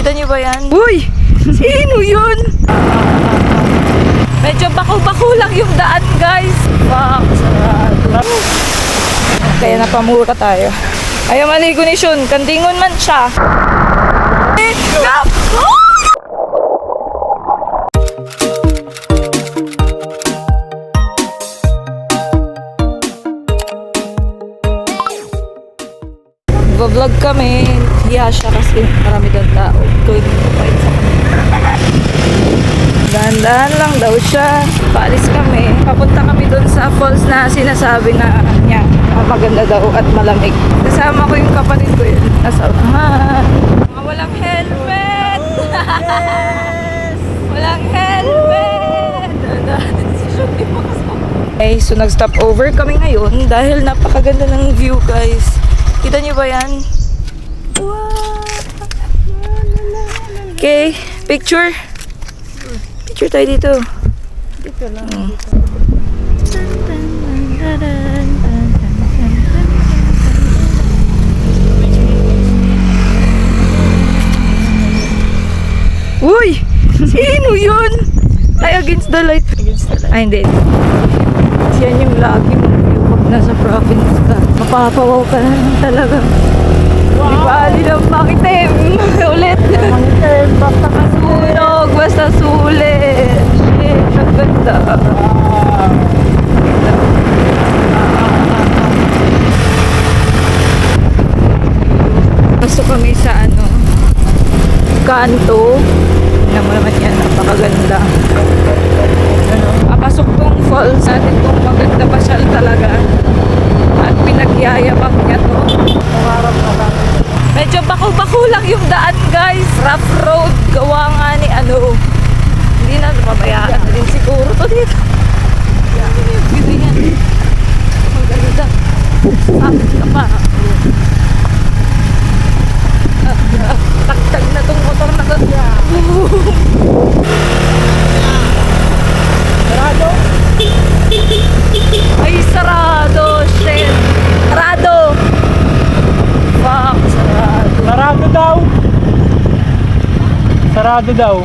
Kita niyo ba yan? Uy! Sino yun? Medyo bako-bako lang yung daan, guys. Fuck, sarado. Kaya napamura tayo. Ayaw maligo ni Shun. Kandingon man siya. Vlog kami. Hiya siya kasi marami doon tao. Tuwing kapait sa kami. Dahan-dahan lang daw siya. Paalis kami. Papunta kami doon sa falls na sinasabi na niya. Maganda daw at malamig. Kasama ko yung kapatid ko yun. Nasa unahan. Mga walang helmet! Walang helmet! Okay, so nag-stop over kami ngayon dahil napakaganda ng view, guys. Kita niyo ba yan? Wow! Okay, picture. Picture tayo dito. Dito lang. Uy! Sino yun? Ay, against the light. Ay, hindi. Yan yung lagi mong view pag nasa province ka. Mapapawaw ka na lang talaga. Wow. Di ba? Di lang makitim. Ulit. Makitim. Basta Sunog. Basta sulit. Shit. Ang ganda. Pasok kami sa kanto. Tingnan mo naman yan. Napakaganda. Papasok tong falls natin kung maganda pa siya talaga. At pinagyayabang niya to. Medyo bako-bako lang yung daan, guys. Rough road. Gawa nga ni hindi na pabayaan na din siguro to dito. Ano yung view yan? Maganda. Ka pa. Tagtag na tong motor na to. Sarado? Ay, sarado. Shit. Sarado. Fuck, sarado. Sarado daw. Sarado daw.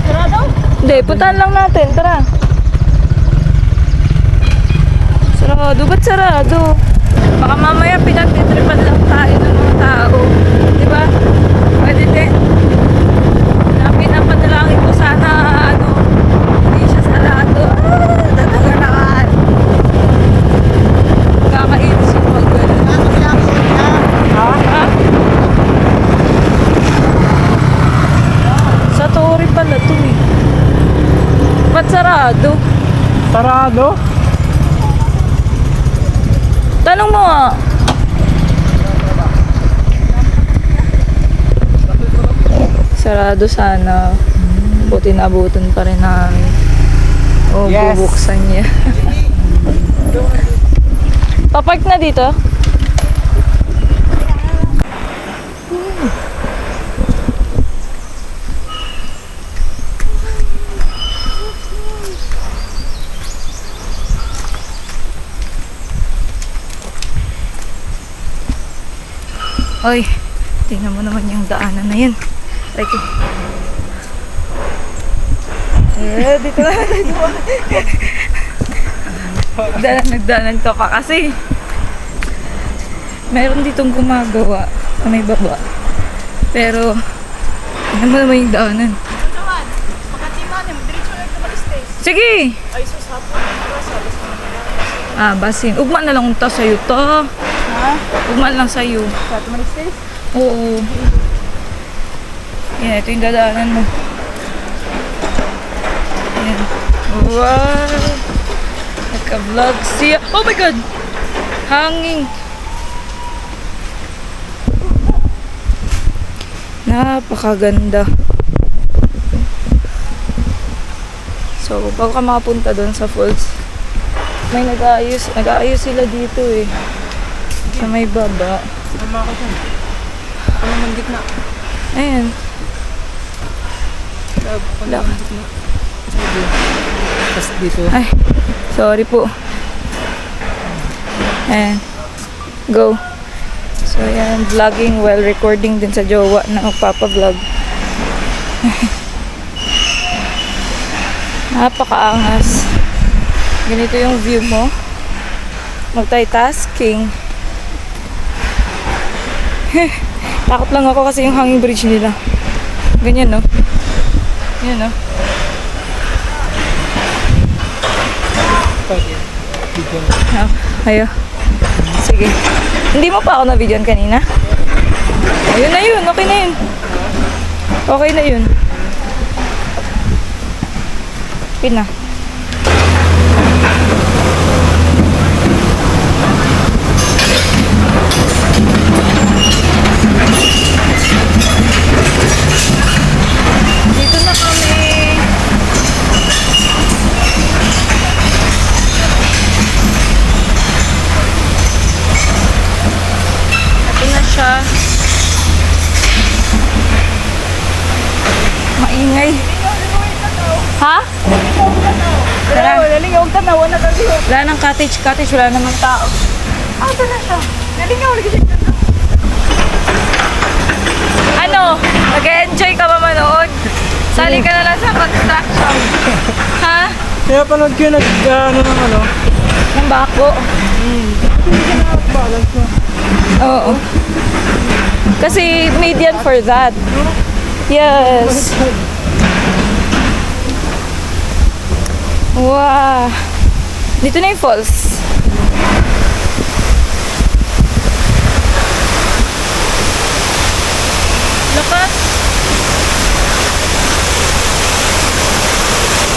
Sarado? Hindi, puntahan lang natin. Tara. Sarado. Ba't sarado? Baka mamaya pinagtitripan lang tayo ng mga tao. Diba? Pwede din. Pinapadalangin ko sana hindi siya sarado. Tatagalaan. Kakainis yung mag-gano'n. Ha? Sa Tori pala to eh. Ba't sarado? Sarado? Tanong mo nga. Sarado sana. Buti nabutan pa rin namin. O, Yes. bubuksan niya. Papark na dito? Oy, tingnan mo naman yung daanan na yan. Like, dito na. Nagdanan ka pa kasi. Meron ditong gumagawa sa may baba. Pero, tingnan mo naman yung daanan. Sige! Basin. Ugma na lang unta sa'yo to. Ha? Ugma lang sa'yo. Sa tumalis? Oo. Yan, ito yung dadaanan mo. Yan. Wow! Nagka-vlog siya. Oh my God! Hanging. Napakaganda. So, bago ka makapunta doon sa falls, may nag-aayos sila dito eh. Sa may baba. Tama ako dyan. Ano man gitna? Ayan. Wala ka. Tapos dito. Ay, sorry po. Ayan. Go. So, So yan, vlogging while recording din sa jowa na magpapa-vlog. Napakaangas. Ganito yung view mo. Multitasking. Takot lang ako kasi yung hanging bridge nila. Ganyan, no? Yan, no? Ayo. Sige. Hindi mo pa ako na-videoan kanina? Ayun na yun. Okay na yun. Okay na yun. Pin na. Dito na kami. Ito na siya. Maingay. Ha? Tara. Nalingaw ka na, wala ka siya. Wala nang cottage. Cottage, wala namang tao. Ito na siya. Nalingaw, Ano? Nag-enjoy ka ba manood? Sali ka na lang sa construction. Ha? Kaya panood ko yung Ng bako. balance mo. Oo. Kasi made yan for that. Yes. Wow. Dito na yung falls. Lakas.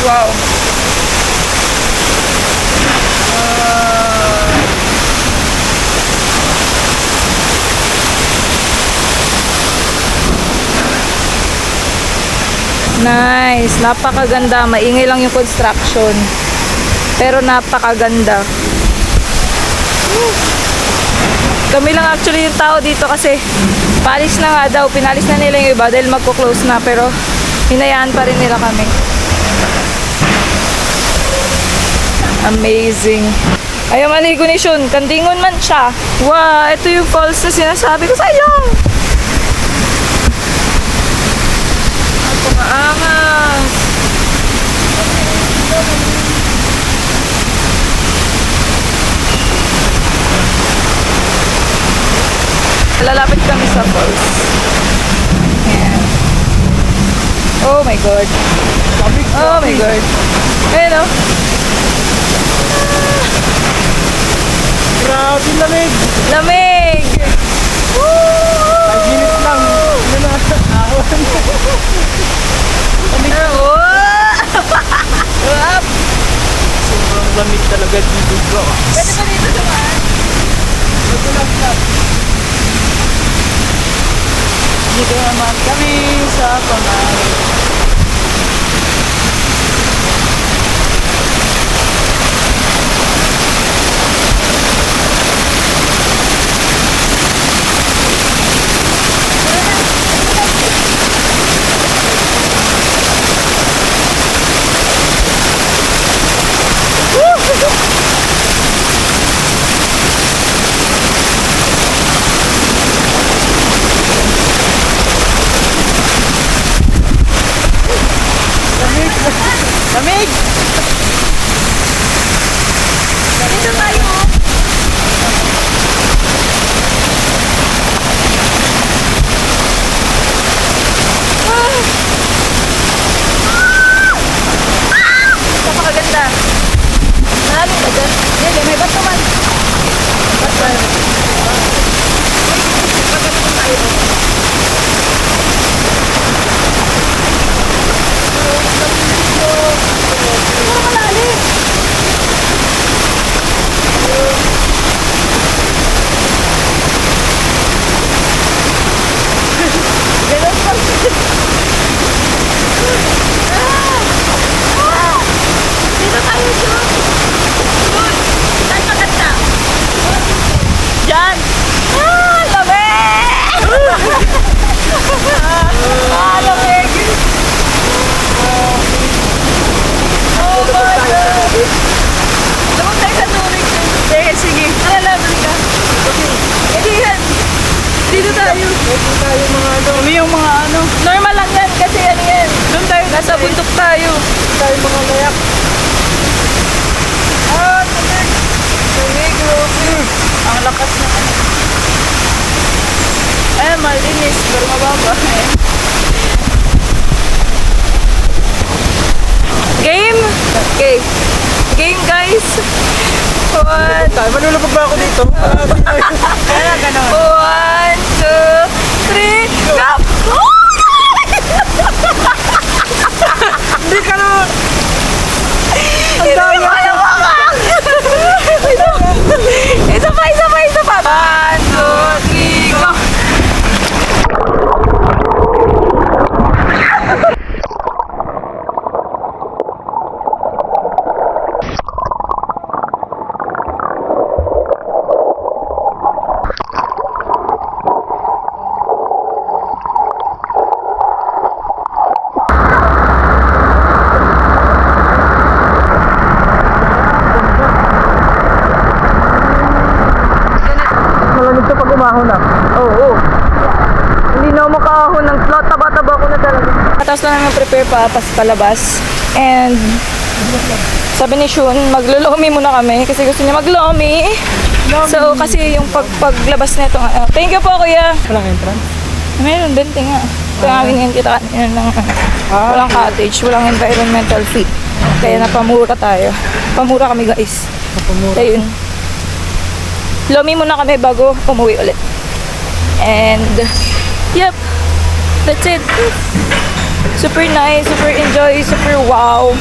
Wow. Nice. Napakaganda. Maingay lang yung construction. Pero napakaganda. Kami lang actually yung tao dito kasi paalis na nga daw. Pinalis na nila yung iba dahil magko-close na. Pero hinayaan pa rin nila kami. Amazing. Ayaw maligo ni Shun. Kandingon man siya. Wow, ito yung falls na sinasabi ko sa'yo. Napakaangas. Lalapit kami sa falls. Ayan. Oh my God. Oh my God. Ayan o. Grabe lamig. Lamig! Woo! 5 minutes lang. Ano na? Awan. Up! Sobrang lamig talaga dito bro. Pwede ba dito naman? Ito lang stop. Dito naman kami sa Pamay. malakas na ano. Ay, malinis. Pero mababa. Game? Okay. Game, guys. One. Tayo, manulubog ba ako dito? Kaya ganun. 1, 2, 3, go! Hindi ka na! Ang dami ako naman! Isa pa! 1, 2, 3, go! Malamig ka pag umahon na. Oo. Hindi na ako makahon ng slot. Taba-taba ko na talaga. Tapos na namin prepare pa palabas. And sabi ni Shun, maglo-lomi muna kami kasi gusto niya mag-lomi. So, kasi yung paglabas na ito. Thank you po, kuya. Walang entrance? Meron din, tinga. Kaya nga kita kanina ng walang cottage, walang environmental fee. Kaya napamura tayo. Pamura kami, guys. Napamura. Ayun. Lomi muna kami bago umuwi ulit. And, yep. That's it. Super nice, super enjoy, super wow.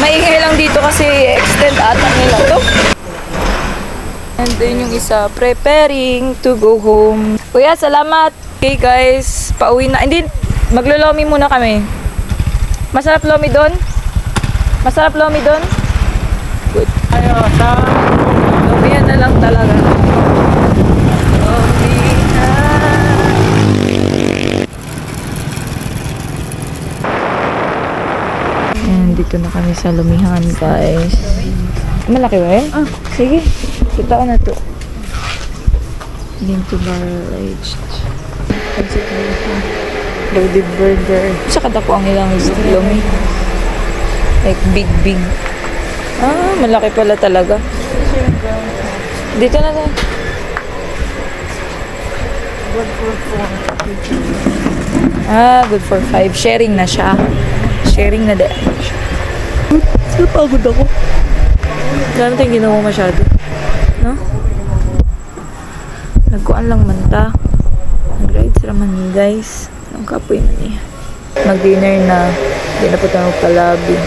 Maingay lang dito kasi extend ata nila to. And then yung isa, preparing to go home. Kuya, salamat. Okay guys, pauwi na. Hindi, maglo-lomi muna kami. Masarap lomi doon? Masarap lomi doon? Good. Ayaw, sa... Lomihan na lang talaga. Lomi na. And dito na kami sa lumihan, guys. Malaki ba yun? Ah, sige. Kita ko na to. Into barrel aged. Loaded burger. Saka dako ang ilang lomi. Like big. Ah, malaki pala talaga. Dito na tayo. Good for 5. Sharing na siya. Sharing na din. Napagod ako. Gano'n tayong ginawa masyado. No? Nagkuan lang man ta. Nag-rides raman ni guys. Ang kapoy man niya. Mag-dinner na. Hindi na po tayo magpalabi.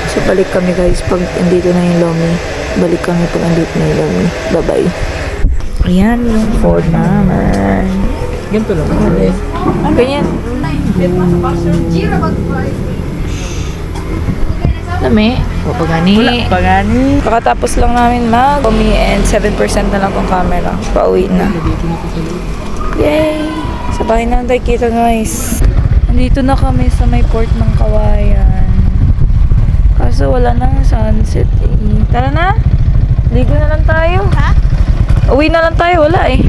So balik kami guys pag andito na yung lomi. Balik kami pag andito na yung lomi. Bye-bye. Ayan yung Ford naman. Ganito lang. Ganyan. Lami. O pagani. Wala, pagani. Pakatapos lang namin mag-lomi and 7% na lang kung camera. Pauwi na. Yay! Sa bahay na tayo kita guys. Nandito na kami sa may port ng Kawayan. Kaso wala nang sunset eh. Tara na! Ligo na lang tayo. Ha? Uwi na lang tayo. Wala eh.